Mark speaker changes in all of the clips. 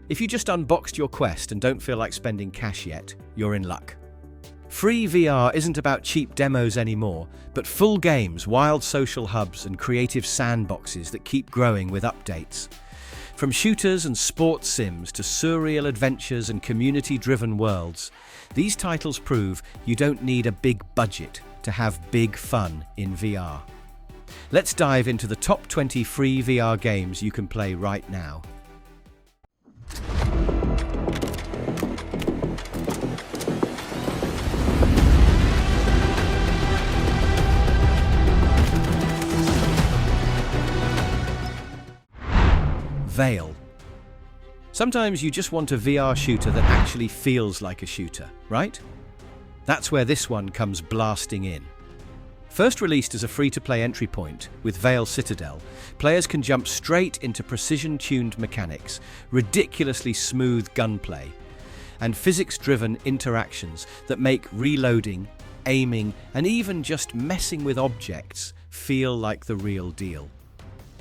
Speaker 1: If you just unboxed your Quest and don't feel like spending cash yet, you're in luck. Free VR isn't about cheap demos anymore, but full games, wild social hubs and creative sandboxes that keep growing with updates. From shooters and sports sims to surreal adventures and community-driven worlds, these titles prove you don't need a big budget to have big fun in VR. Let's dive into the top 20 free VR games you can play right now. VAIL. Sometimes you just want a VR shooter that actually feels like a shooter, right? That's where this one comes blasting in. First released as a free-to-play entry point with VAIL Citadel, players can jump straight into precision-tuned mechanics, ridiculously smooth gunplay, and physics-driven interactions that make reloading, aiming, and even just messing with objects feel like the real deal.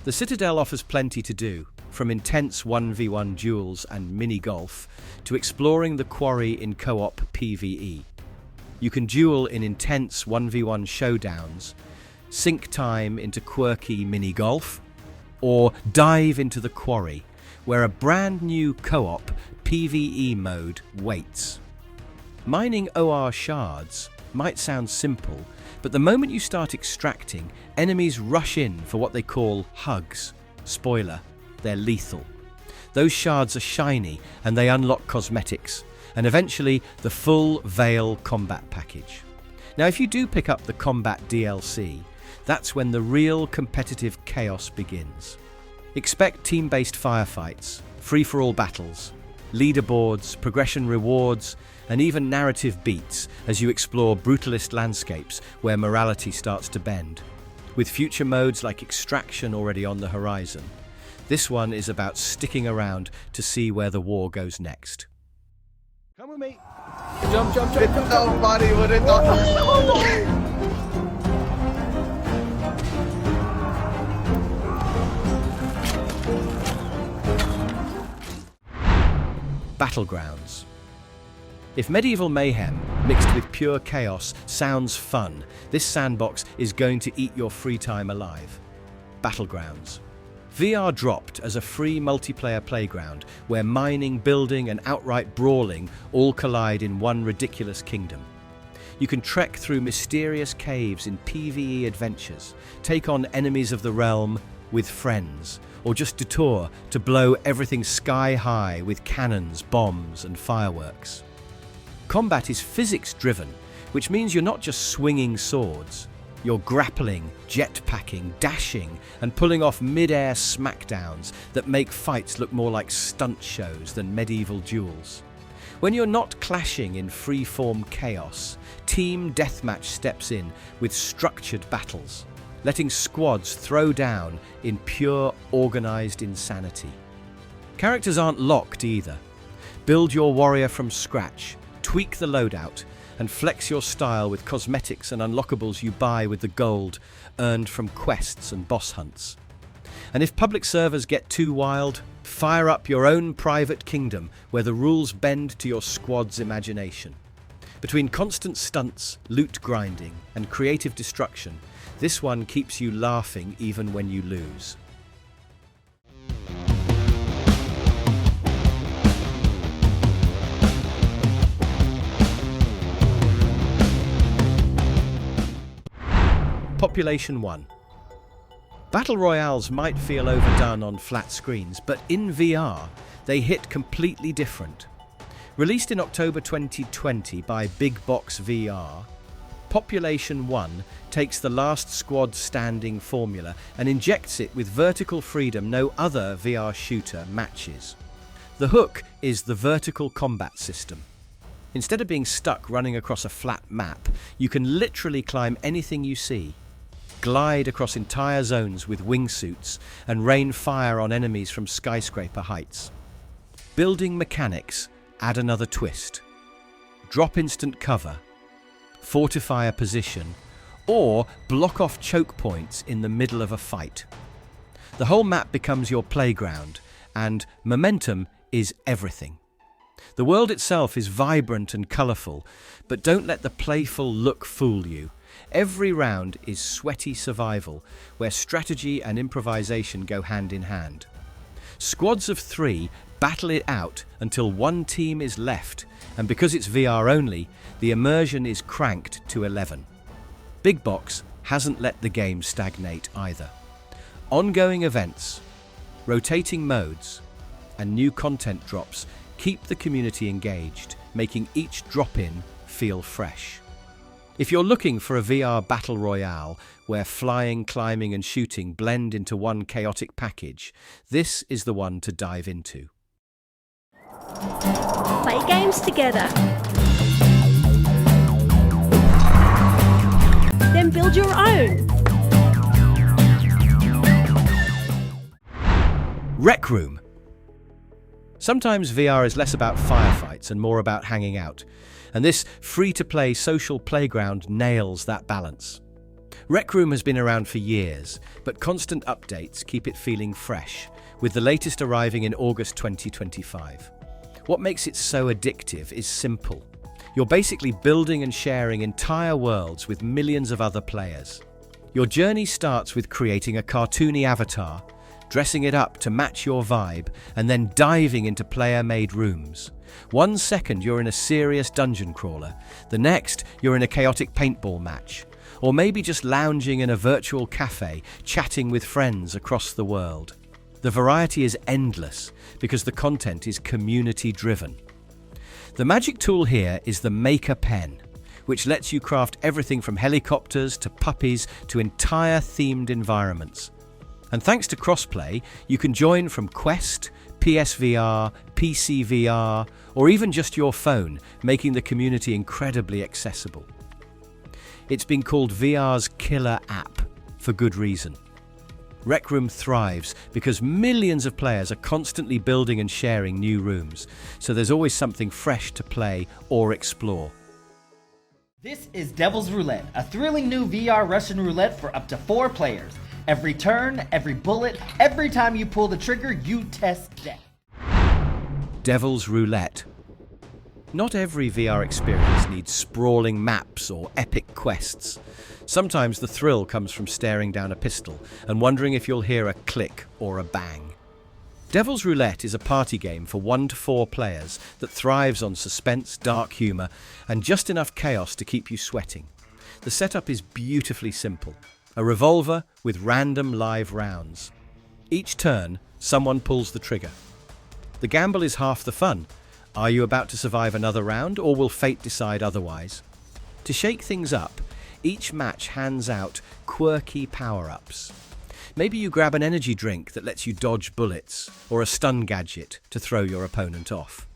Speaker 1: The Citadel offers plenty to do, from intense 1v1 duels and mini-golf to exploring the quarry in co-op PvE. You can duel in intense 1v1 showdowns, sink time into quirky mini-golf, or dive into the quarry, where a brand new co-op PvE mode waits. Mining OR shards might sound simple, but the moment you start extracting, enemies rush in for what they call hugs. Spoiler, they're lethal. Those shards are shiny and they unlock cosmetics, and eventually the full VAIL combat package. Now, if you do pick up the combat DLC, that's when the real competitive chaos begins. Expect team-based firefights, free-for-all battles, leaderboards, progression rewards, and even narrative beats as you explore brutalist landscapes where morality starts to bend. With future modes like extraction already on the horizon, this one is about sticking around to see where the war goes next.
Speaker 2: Come with me. Jump, jump, jump, jump. Nobody would have thought.
Speaker 1: Battlegrounds. If medieval mayhem mixed with pure chaos sounds fun, this sandbox is going to eat your free time alive. Battlegrounds. VR dropped as a free multiplayer playground where mining, building, and outright brawling all collide in one ridiculous kingdom. You can trek through mysterious caves in PvE adventures, take on enemies of the realm with friends, or just detour to blow everything sky high with cannons, bombs, and fireworks. Combat is physics-driven, which means you're not just swinging swords. You're grappling, jetpacking, dashing, and pulling off mid-air smackdowns that make fights look more like stunt shows than medieval duels. When you're not clashing in free-form chaos, Team Deathmatch steps in with structured battles, letting squads throw down in pure, organized insanity. Characters aren't locked either. Build your warrior from scratch, tweak the loadout, and flex your style with cosmetics and unlockables you buy with the gold earned from quests and boss hunts. And if public servers get too wild, fire up your own private kingdom where the rules bend to your squad's imagination. Between constant stunts, loot grinding, and creative destruction, this one keeps you laughing even when you lose. Population 1. Battle Royales might feel overdone on flat screens, but in VR, they hit completely different. Released in October 2020 by Big Box VR, Population 1 takes the last squad standing formula and injects it with vertical freedom no other VR shooter matches. The hook is the vertical combat system. Instead of being stuck running across a flat map, you can literally climb anything you see, glide across entire zones with wingsuits, and rain fire on enemies from skyscraper heights. Building mechanics add another twist. Drop instant cover, fortify a position, or block off choke points in the middle of a fight. The whole map becomes your playground, and momentum is everything. The world itself is vibrant and colourful, but don't let the playful look fool you. Every round is sweaty survival, where strategy and improvisation go hand in hand. Squads of 3 battle it out until one team is left, and because it's VR only, the immersion is cranked to 11. Big Box hasn't let the game stagnate either. Ongoing events, rotating modes, and new content drops keep the community engaged, making each drop-in feel fresh. If you're looking for a VR battle royale where flying, climbing and shooting blend into one chaotic package, this is the one to dive into.
Speaker 3: Play games together. Then build your own.
Speaker 1: Rec Room. Sometimes VR is less about firefights and more about hanging out, and this free-to-play social playground nails that balance. Rec Room has been around for years, but constant updates keep it feeling fresh, with the latest arriving in August 2025. What makes it so addictive is simple. You're basically building and sharing entire worlds with millions of other players. Your journey starts with creating a cartoony avatar, dressing it up to match your vibe, and then diving into player-made rooms. 1 second you're in a serious dungeon crawler, the next you're in a chaotic paintball match, or maybe just lounging in a virtual cafe, chatting with friends across the world. The variety is endless because the content is community-driven. The magic tool here is the Maker Pen, which lets you craft everything from helicopters to puppies to entire themed environments. And thanks to crossplay, you can join from Quest, PSVR, PCVR, or even just your phone, making the community incredibly accessible. It's been called VR's killer app for good reason. Rec Room thrives because millions of players are constantly building and sharing new rooms, so there's always something fresh to play or explore.
Speaker 4: This is Devil's Roulette, a thrilling new VR Russian roulette for up to 4 players. Every turn, every bullet, every time you pull the trigger, you test death.
Speaker 1: Devil's Roulette. Not every VR experience needs sprawling maps or epic quests. Sometimes the thrill comes from staring down a pistol and wondering if you'll hear a click or a bang. Devil's Roulette is a party game for 1 to 4 players that thrives on suspense, dark humour, and just enough chaos to keep you sweating. The setup is beautifully simple. A revolver with random live rounds. Each turn, someone pulls the trigger. The gamble is half the fun. Are you about to survive another round, or will fate decide otherwise? To shake things up, each match hands out quirky power-ups. Maybe you grab an energy drink that lets you dodge bullets, or a stun gadget to throw your opponent off.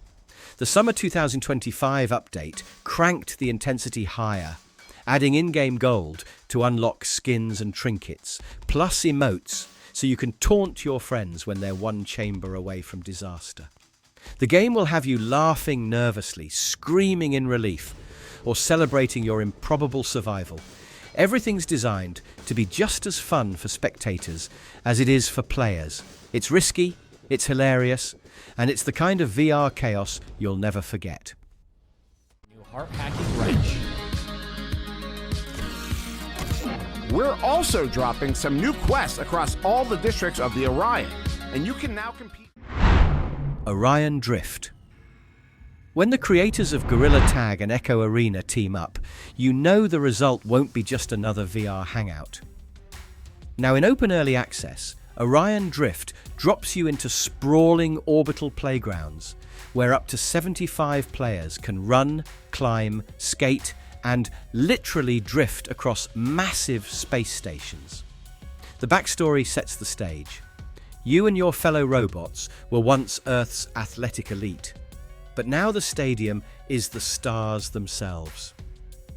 Speaker 1: The Summer 2025 update cranked the intensity higher, adding in-game gold to unlock skins and trinkets, plus emotes, so you can taunt your friends when they're one chamber away from disaster. The game will have you laughing nervously, screaming in relief, or celebrating your improbable survival. Everything's designed to be just as fun for spectators as it is for players. It's risky, it's hilarious, and it's the kind of VR chaos you'll never forget.
Speaker 5: New heart-hacking wrench.
Speaker 2: We're also dropping some new quests across all the districts of the Orion, and you can now compete.
Speaker 1: Orion Drift. When the creators of Gorilla Tag and Echo Arena team up, you know the result won't be just another VR hangout. Now in open early access, Orion Drift drops you into sprawling orbital playgrounds where up to 75 players can run, climb, skate, and literally drift across massive space stations. The backstory sets the stage. You and your fellow robots were once Earth's athletic elite, but now the stadium is the stars themselves.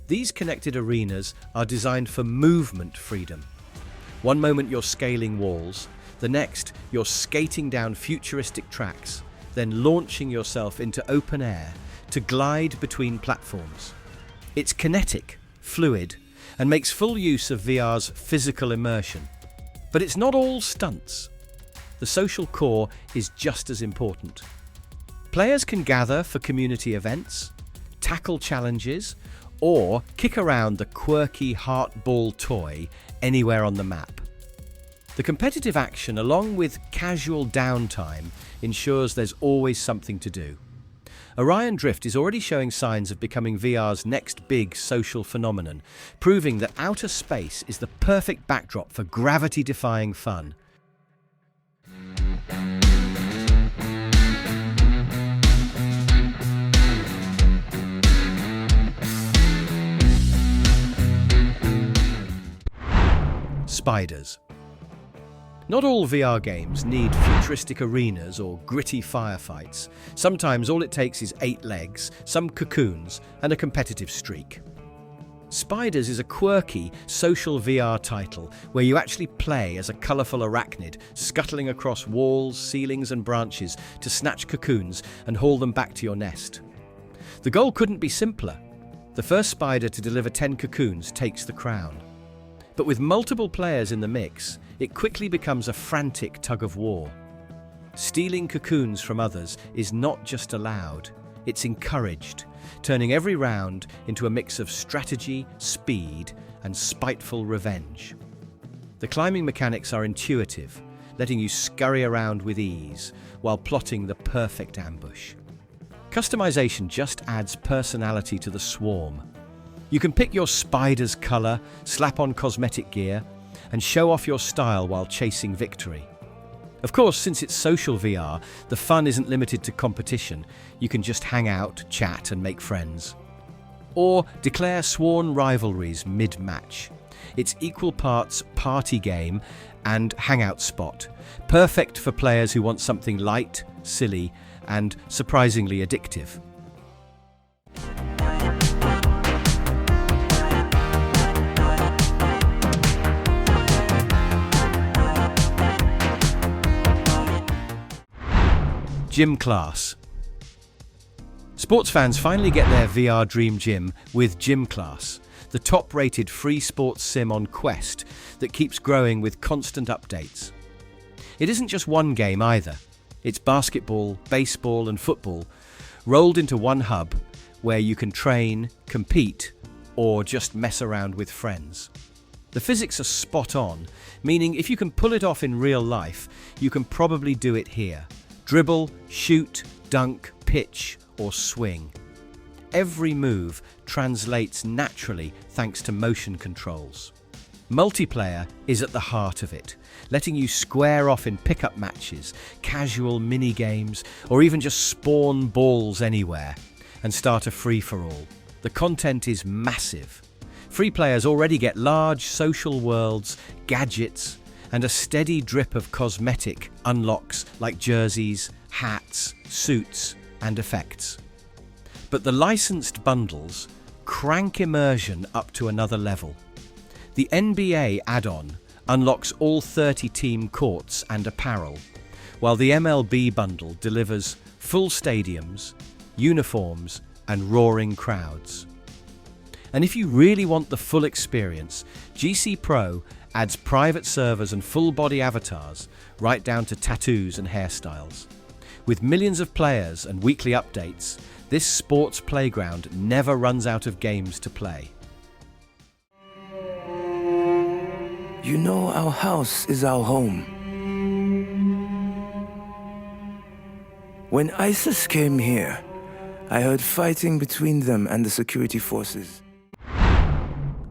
Speaker 1: These connected arenas are designed for movement freedom. One moment you're scaling walls, the next you're skating down futuristic tracks, then launching yourself into open air to glide between platforms. It's kinetic, fluid, and makes full use of VR's physical immersion. But it's not all stunts. The social core is just as important. Players can gather for community events, tackle challenges, or kick around the quirky heart ball toy anywhere on the map. The competitive action, along with casual downtime, ensures there's always something to do. Orion Drift is already showing signs of becoming VR's next big social phenomenon, proving that outer space is the perfect backdrop for gravity-defying fun. Spiders. Not all VR games need futuristic arenas or gritty firefights. Sometimes all it takes is 8 legs, some cocoons, and a competitive streak. Spiders is a quirky social VR title where you actually play as a colourful arachnid, scuttling across walls, ceilings and branches to snatch cocoons and haul them back to your nest. The goal couldn't be simpler. The first spider to deliver 10 cocoons takes the crown. But with multiple players in the mix, it quickly becomes a frantic tug-of-war. Stealing cocoons from others is not just allowed, it's encouraged, turning every round into a mix of strategy, speed, and spiteful revenge. The climbing mechanics are intuitive, letting you scurry around with ease while plotting the perfect ambush. Customization just adds personality to the swarm. You can pick your spider's color, slap on cosmetic gear, and show off your style while chasing victory. Of course, since it's social VR, the fun isn't limited to competition. You can just hang out, chat, and make friends. Or declare sworn rivalries mid-match. It's equal parts party game and hangout spot, perfect for players who want something light, silly, and surprisingly addictive. Gym class. Sports fans finally get their VR dream gym with Gym Class, the top-rated free sports sim on Quest that keeps growing with constant updates. It isn't just one game either. It's basketball, baseball and football rolled into one hub where you can train, compete, or just mess around with friends. The physics are spot on, meaning if you can pull it off in real life, you can probably do it here. Dribble, shoot, dunk, pitch, or swing. Every move translates naturally thanks to motion controls. Multiplayer is at the heart of it, letting you square off in pickup matches, casual mini-games, or even just spawn balls anywhere and start a free-for-all. The content is massive. Free players already get large social worlds, gadgets, and a steady drip of cosmetic unlocks like jerseys, hats, suits, and effects. But the licensed bundles crank immersion up to another level. The NBA add-on unlocks all 30 team courts and apparel, while the MLB bundle delivers full stadiums, uniforms, and roaring crowds. And if you really want the full experience, GC Pro adds private servers and full-body avatars, right down to tattoos and hairstyles. With millions of players and weekly updates, this sports playground never runs out of games to play.
Speaker 6: You know, our house is our home. When ISIS came here, I heard fighting between them and the security forces.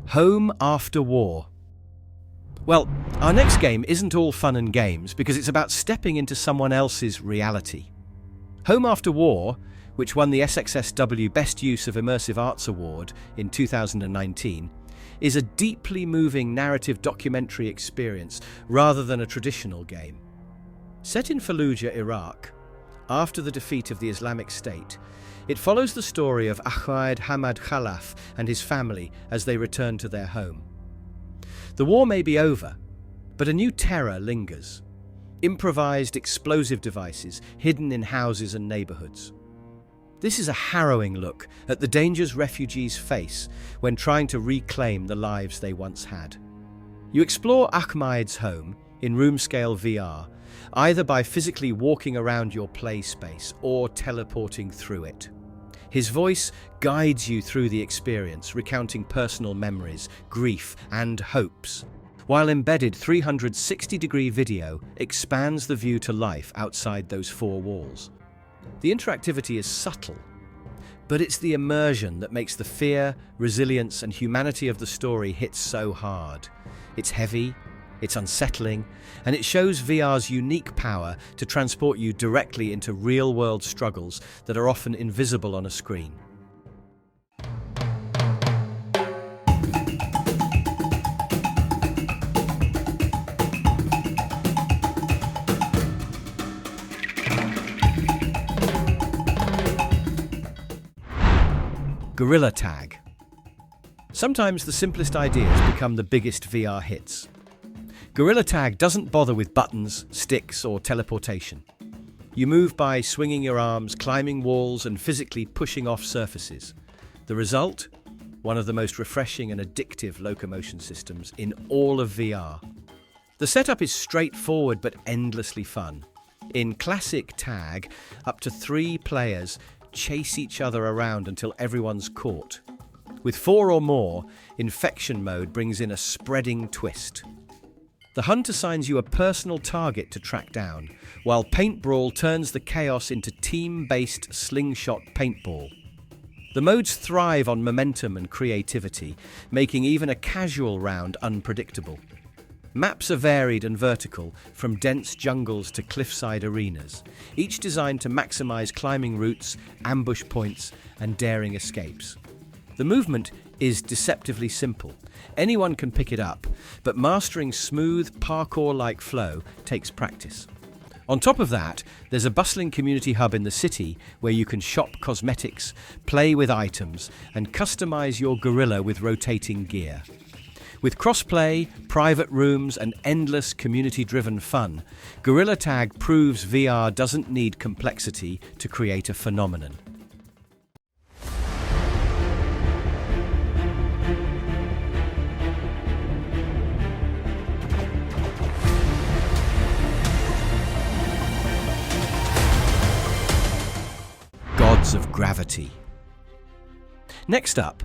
Speaker 1: Home after war. Well, our next game isn't all fun and games because it's about stepping into someone else's reality. Home After War, which won the SXSW Best Use of Immersive Arts Award in 2019, is a deeply moving narrative documentary experience rather than a traditional game. Set in Fallujah, Iraq, after the defeat of the Islamic State, it follows the story of Ahmad Hamad Khalaf and his family as they return to their home. The war may be over, but a new terror lingers. Improvised explosive devices hidden in houses and neighborhoods. This is a harrowing look at the dangers refugees face when trying to reclaim the lives they once had. You explore Ahmad's home, in room-scale VR, either by physically walking around your play space or teleporting through it. His voice guides you through the experience, recounting personal memories, grief, and hopes, while embedded 360-degree video expands the view to life outside those four walls. The interactivity is subtle, but it's the immersion that makes the fear, resilience, and humanity of the story hit so hard. It's heavy, it's unsettling, and it shows VR's unique power to transport you directly into real-world struggles that are often invisible on a screen. Gorilla Tag. Sometimes the simplest ideas become the biggest VR hits. Gorilla Tag doesn't bother with buttons, sticks, or teleportation. You move by swinging your arms, climbing walls, and physically pushing off surfaces. The result? One of the most refreshing and addictive locomotion systems in all of VR. The setup is straightforward but endlessly fun. In classic tag, up to 3 players chase each other around until everyone's caught. With 4 or more, infection mode brings in a spreading twist. The hunt assigns you a personal target to track down, while Paint Brawl turns the chaos into team-based slingshot paintball. The modes thrive on momentum and creativity, making even a casual round unpredictable. Maps are varied and vertical, from dense jungles to cliffside arenas, each designed to maximize climbing routes, ambush points, and daring escapes. The movement is deceptively simple. Anyone can pick it up, but mastering smooth, parkour-like flow takes practice. On top of that, there's a bustling community hub in the city where you can shop cosmetics, play with items, and customize your gorilla with rotating gear. With crossplay, private rooms, and endless community-driven fun, Gorilla Tag proves VR doesn't need complexity to create a phenomenon. Gods of Gravity. Next up,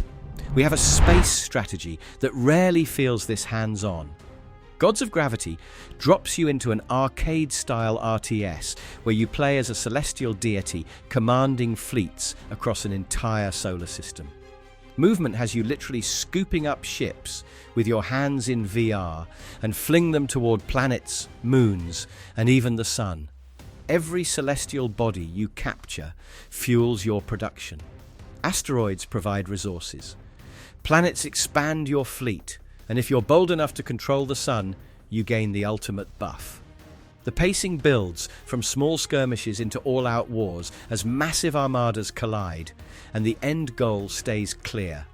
Speaker 1: we have a space strategy that rarely feels this hands-on. Gods of Gravity drops you into an arcade-style RTS where you play as a celestial deity commanding fleets across an entire solar system. Movement has you literally scooping up ships with your hands in VR and fling them toward planets, moons, and even the sun. Every celestial body you capture fuels your production. Asteroids provide resources. Planets expand your fleet, and if you're bold enough to control the sun, you gain the ultimate buff. The pacing builds from small skirmishes into all-out wars as massive armadas collide, and the end goal stays clear.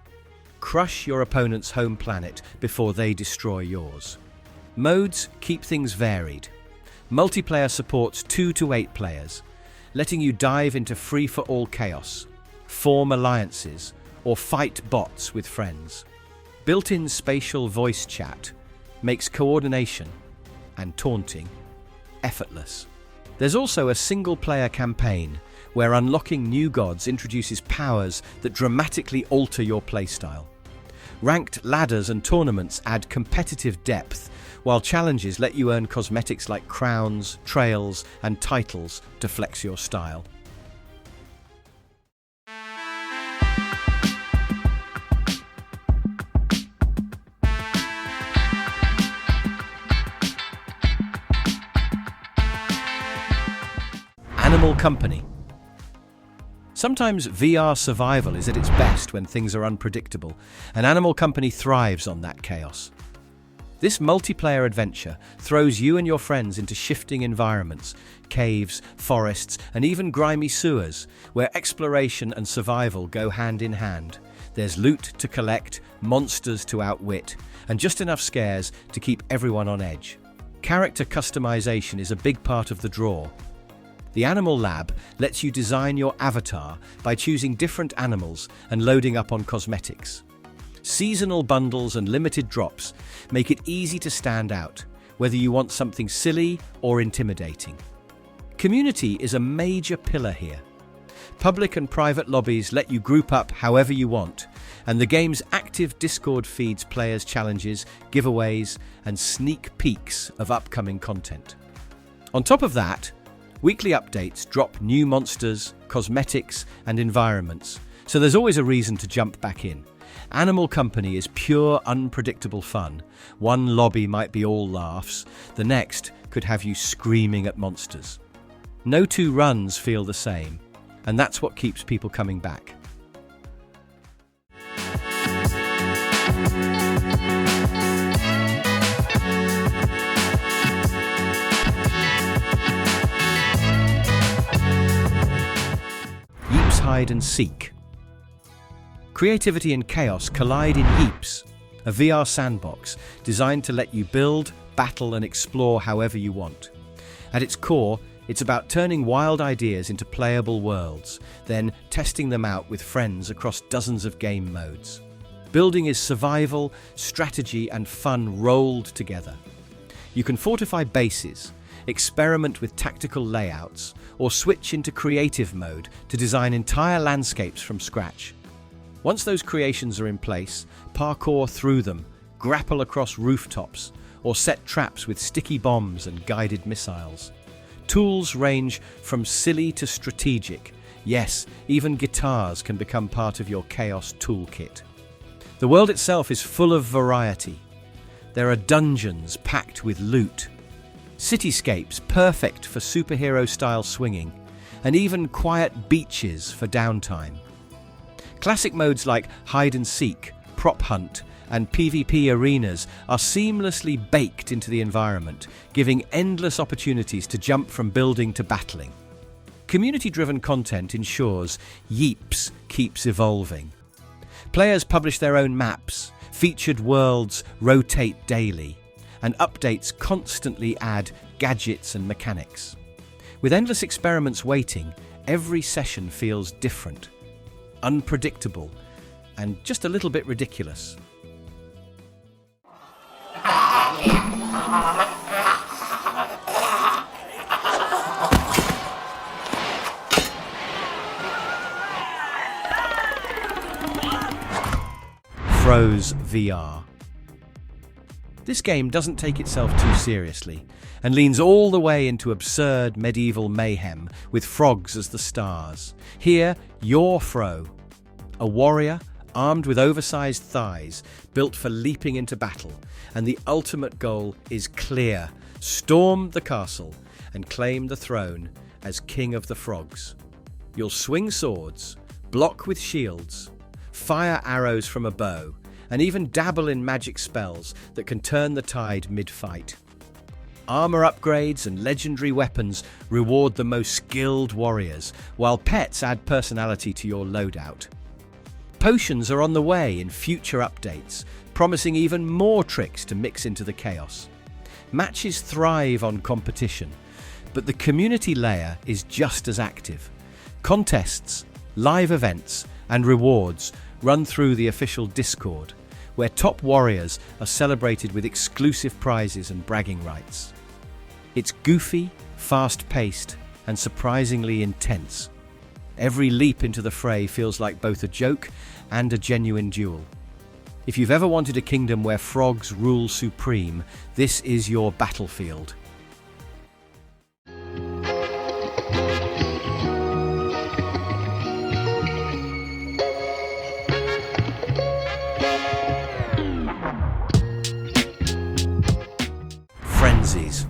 Speaker 1: Crush your opponent's home planet before they destroy yours. Modes keep things varied. Multiplayer supports 2 to 8 players, letting you dive into free-for-all chaos, form alliances, or fight bots with friends. Built-in spatial voice chat makes coordination and taunting effortless. There's also a single-player campaign where unlocking new gods introduces powers that dramatically alter your playstyle. Ranked ladders and tournaments add competitive depth, while challenges let you earn cosmetics like crowns, trails, and titles to flex your style. Animal Company. Sometimes VR survival is at its best when things are unpredictable, and Animal Company thrives on that chaos. This multiplayer adventure throws you and your friends into shifting environments, caves, forests, and even grimy sewers, where exploration and survival go hand in hand. There's loot to collect, monsters to outwit, and just enough scares to keep everyone on edge. Character customization is a big part of the draw. The Animal Lab lets you design your avatar by choosing different animals and loading up on cosmetics. Seasonal bundles and limited drops make it easy to stand out, whether you want something silly or intimidating. Community is a major pillar here. Public and private lobbies let you group up however you want, and the game's active Discord feeds players challenges, giveaways, and sneak peeks of upcoming content. On top of that, weekly updates drop new monsters, cosmetics, and environments, so there's always a reason to jump back in. Animal Company is pure, unpredictable fun. One lobby might be all laughs, the next could have you screaming at monsters. No two runs feel the same, and that's what keeps people coming back. Yeeps Hide and Seek. Creativity and chaos collide in Yeeps, a VR sandbox designed to let you build, battle, and explore however you want. At its core, it's about turning wild ideas into playable worlds, then testing them out with friends across dozens of game modes. Building is survival, strategy, and fun rolled together. You can fortify bases, experiment with tactical layouts, or switch into creative mode to design entire landscapes from scratch. Once those creations are in place, parkour through them, grapple across rooftops, or set traps with sticky bombs and guided missiles. Tools range from silly to strategic. Yes, even guitars can become part of your chaos toolkit. The world itself is full of variety. There are dungeons packed with loot, cityscapes perfect for superhero-style swinging, and even quiet beaches for downtime. Classic modes like hide and seek, prop hunt, and PvP arenas are seamlessly baked into the environment, giving endless opportunities to jump from building to battling. Community-driven content ensures Yeeps keeps evolving. Players publish their own maps, featured worlds rotate daily, and updates constantly add gadgets and mechanics. With endless experiments waiting, every session feels different, unpredictable, and just a little bit ridiculous. Fros VR. This game doesn't take itself too seriously and leans all the way into absurd medieval mayhem with frogs as the stars. Here, you're Fro, a warrior armed with oversized thighs built for leaping into battle, and the ultimate goal is clear: storm the castle and claim the throne as King of the Frogs. You'll swing swords, block with shields, fire arrows from a bow, and even dabble in magic spells that can turn the tide mid-fight. Armor upgrades and legendary weapons reward the most skilled warriors, while pets add personality to your loadout. Potions are on the way in future updates, promising even more tricks to mix into the chaos. Matches thrive on competition, but the community layer is just as active. Contests, live events, and rewards run through the official Discord, where top warriors are celebrated with exclusive prizes and bragging rights. It's goofy, fast-paced, and surprisingly intense. Every leap into the fray feels like both a joke and a genuine duel. If you've ever wanted a kingdom where frogs rule supreme, this is your battlefield. FRENZIES.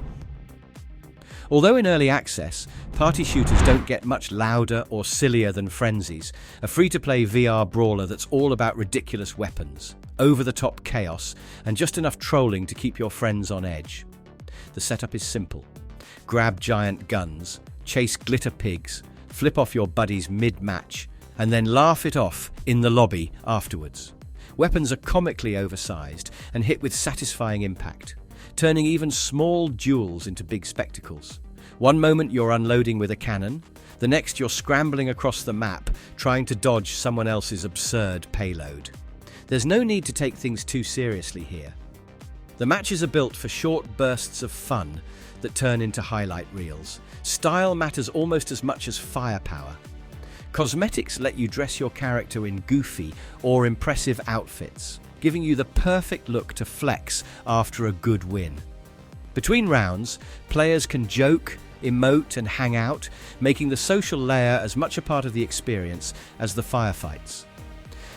Speaker 1: Although in early access, party shooters don't get much louder or sillier than FRENZIES, a free-to-play VR brawler that's all about ridiculous weapons, over-the-top chaos, and just enough trolling to keep your friends on edge. The setup is simple. Grab giant guns, chase glitter pigs, flip off your buddies mid-match, and then laugh it off in the lobby afterwards. Weapons are comically oversized and hit with satisfying impact, turning even small duels into big spectacles. One moment you're unloading with a cannon, the next you're scrambling across the map trying to dodge someone else's absurd payload. There's no need to take things too seriously here. The matches are built for short bursts of fun that turn into highlight reels. Style matters almost as much as firepower. Cosmetics let you dress your character in goofy or impressive outfits, giving you the perfect look to flex after a good win. Between rounds, players can joke, emote and hang out, making the social layer as much a part of the experience as the firefights.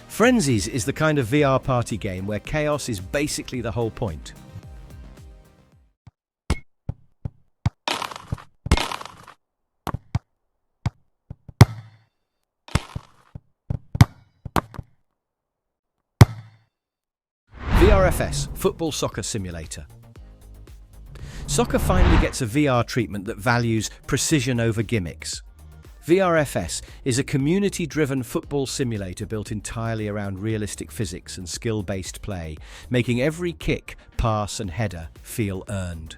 Speaker 1: FRENZIES is the kind of VR party game where chaos is basically the whole point. VRFS, Football Soccer Simulator. Soccer finally gets a VR treatment that values precision over gimmicks. VRFS is a community-driven football simulator built entirely around realistic physics and skill-based play, making every kick, pass and header feel earned.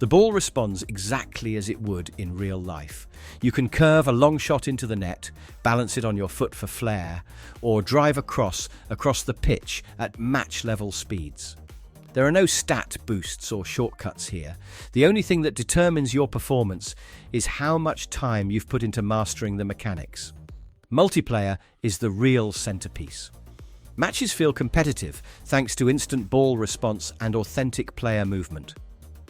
Speaker 1: The ball responds exactly as it would in real life. You can curve a long shot into the net, balance it on your foot for flair, or drive across the pitch at match-level speeds. There are no stat boosts or shortcuts here. The only thing that determines your performance is how much time you've put into mastering the mechanics. Multiplayer is the real centerpiece. Matches feel competitive thanks to instant ball response and authentic player movement.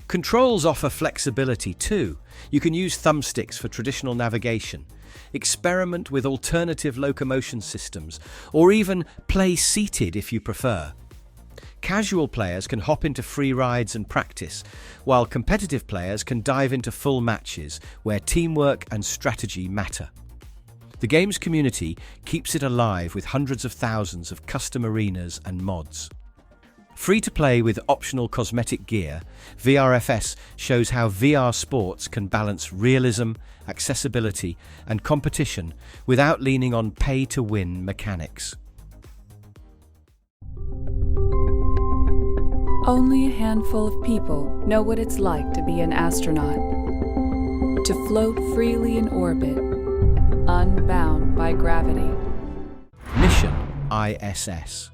Speaker 1: Controls offer flexibility too. You can use thumbsticks for traditional navigation, experiment with alternative locomotion systems, or even play seated if you prefer. Casual players can hop into free rides and practice, while competitive players can dive into full matches where teamwork and strategy matter. The game's community keeps it alive with hundreds of thousands of custom arenas and mods. Free to play with optional cosmetic gear, VRFS shows how VR sports can balance realism, accessibility, and competition without leaning on pay-to-win mechanics.
Speaker 7: Only a handful of people know what it's like to be an astronaut. To float freely in orbit, unbound by gravity.
Speaker 1: Mission ISS.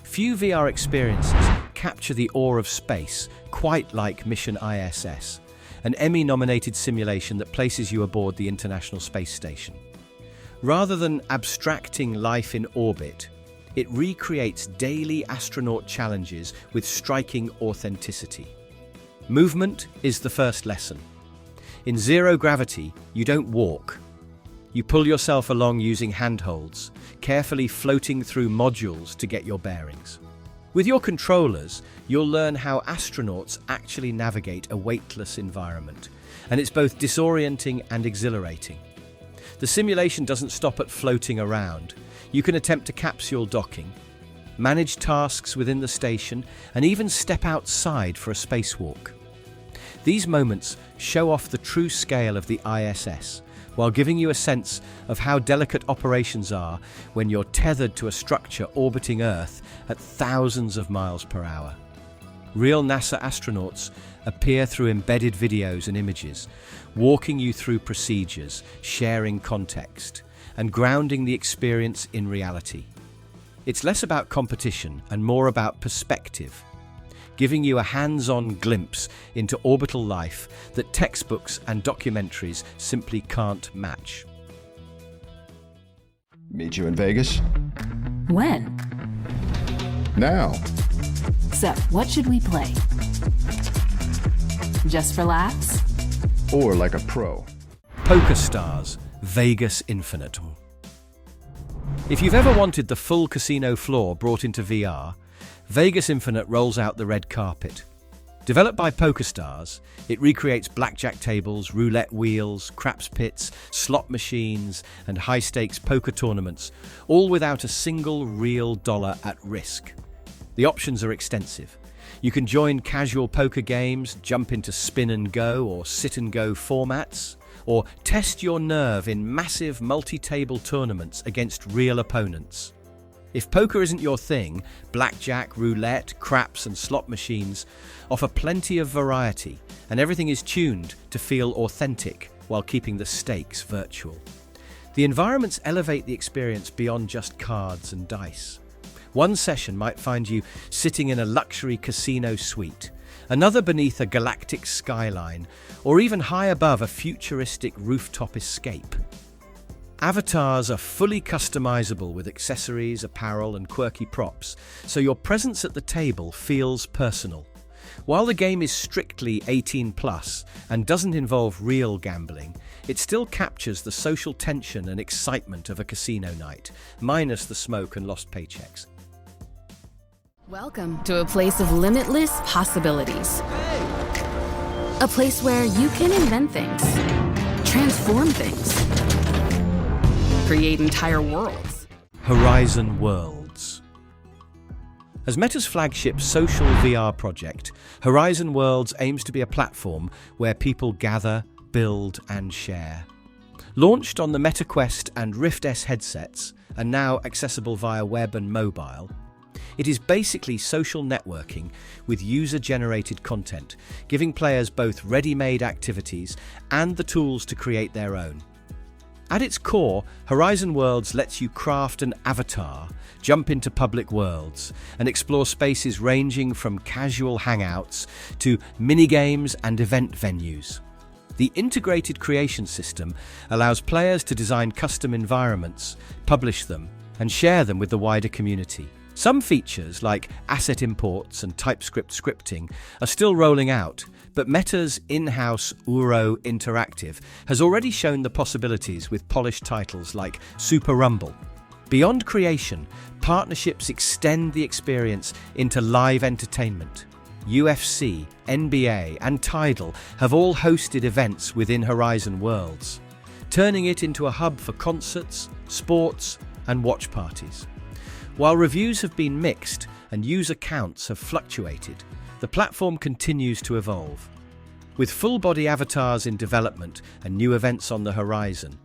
Speaker 1: Few VR experiences capture the awe of space quite like Mission ISS, an Emmy-nominated simulation that places you aboard the International Space Station. Rather than abstracting life in orbit, it recreates daily astronaut challenges with striking authenticity. Movement is the first lesson. In zero gravity, you don't walk. You pull yourself along using handholds, carefully floating through modules to get your bearings. With your controllers, you'll learn how astronauts actually navigate a weightless environment, and it's both disorienting and exhilarating. The simulation doesn't stop at floating around. You can attempt to capsule docking, manage tasks within the station, and even step outside for a spacewalk. These moments show off the true scale of the ISS, while giving you a sense of how delicate operations are when you're tethered to a structure orbiting Earth at thousands of miles per hour. Real NASA astronauts appear through embedded videos and images, walking you through procedures, sharing context, and grounding the experience in reality. It's less about competition and more about perspective, giving you a hands-on glimpse into orbital life that textbooks and documentaries simply can't match.
Speaker 8: Meet you in Vegas?
Speaker 9: When?
Speaker 8: Now.
Speaker 9: So, what should we play? Just for laughs?
Speaker 8: Or like a pro.
Speaker 1: Poker Stars, Vegas Infinite. If you've ever wanted the full casino floor brought into VR, Vegas Infinite rolls out the red carpet. Developed by Poker Stars, it recreates blackjack tables, roulette wheels, craps pits, slot machines, and high-stakes poker tournaments, all without a single real dollar at risk. The options are extensive. You can join casual poker games, jump into spin and go or sit and go formats, or test your nerve in massive multi-table tournaments against real opponents. If poker isn't your thing, blackjack, roulette, craps and slot machines offer plenty of variety, and everything is tuned to feel authentic while keeping the stakes virtual. The environments elevate the experience beyond just cards and dice. One session might find you sitting in a luxury casino suite, another beneath a galactic skyline, or even high above a futuristic rooftop escape. Avatars are fully customizable with accessories, apparel, and quirky props, so your presence at the table feels personal. While the game is strictly 18+ and doesn't involve real gambling, it still captures the social tension and excitement of a casino night, minus the smoke and lost paychecks.
Speaker 9: Welcome to a place of limitless possibilities. A place where you can invent things, transform things, create entire worlds.
Speaker 1: Horizon Worlds. As Meta's flagship social VR project, Horizon Worlds aims to be a platform where people gather, build, and share. Launched on the Meta Quest and Rift S headsets, and now accessible via web and mobile, it is basically social networking with user-generated content, giving players both ready-made activities and the tools to create their own. At its core, Horizon Worlds lets you craft an avatar, jump into public worlds, and explore spaces ranging from casual hangouts to minigames and event venues. The integrated creation system allows players to design custom environments, publish them, and share them with the wider community. Some features, like asset imports and TypeScript scripting, are still rolling out, but Meta's in-house Wooorld Interactive has already shown the possibilities with polished titles like Super Rumble. Beyond creation, partnerships extend the experience into live entertainment. UFC, NBA, and Tidal have all hosted events within Horizon Worlds, turning it into a hub for concerts, sports, and watch parties. While reviews have been mixed and user counts have fluctuated, the platform continues to evolve. With full-body avatars in development and new events on the horizon,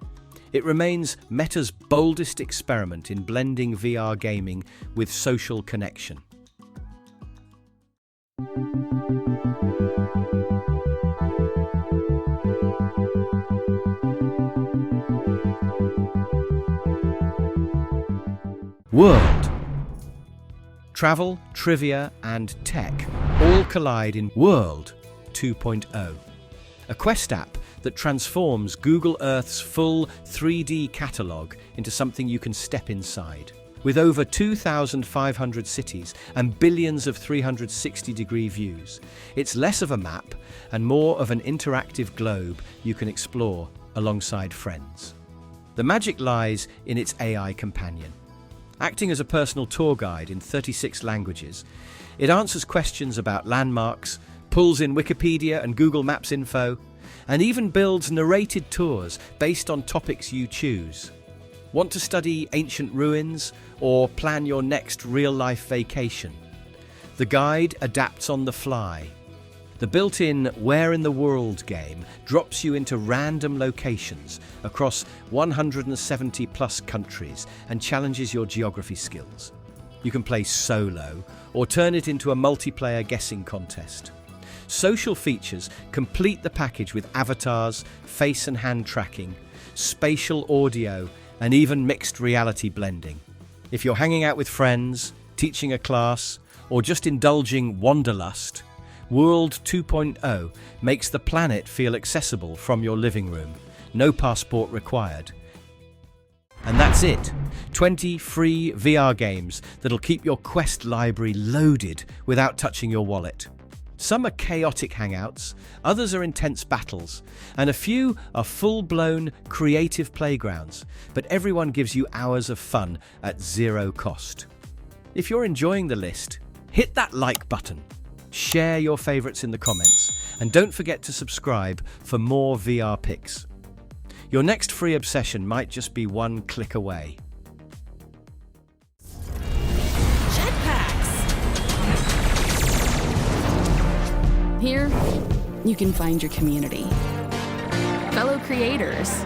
Speaker 1: it remains Meta's boldest experiment in blending VR gaming with social connection. Wooorld. Travel, trivia, and tech all collide in Wooorld 2.0, a Quest app that transforms Google Earth's full 3D catalogue into something you can step inside. With over 2,500 cities and billions of 360-degree views, it's less of a map and more of an interactive globe you can explore alongside friends. The magic lies in its AI companion. Acting as a personal tour guide in 36 languages, it answers questions about landmarks, pulls in Wikipedia and Google Maps info, and even builds narrated tours based on topics you choose. Want to study ancient ruins or plan your next real-life vacation? The guide adapts on the fly. The built-in Where in the World game drops you into random locations across 170+ countries and challenges your geography skills. You can play solo or turn it into a multiplayer guessing contest. Social features complete the package with avatars, face and hand tracking, spatial audio, and even mixed reality blending. If you're hanging out with friends, teaching a class, or just indulging wanderlust, Wooorld 2.0 makes the planet feel accessible from your living room. No passport required. And that's it. 20 free VR games that'll keep your Quest library loaded without touching your wallet. Some are chaotic hangouts, others are intense battles, and a few are full-blown creative playgrounds, but everyone gives you hours of fun at zero cost. If you're enjoying the list, hit that like button. Share your favorites in the comments, and don't forget to subscribe for more VR picks. Your next free obsession might just be one click away.
Speaker 9: Here, you can find your community, fellow creators,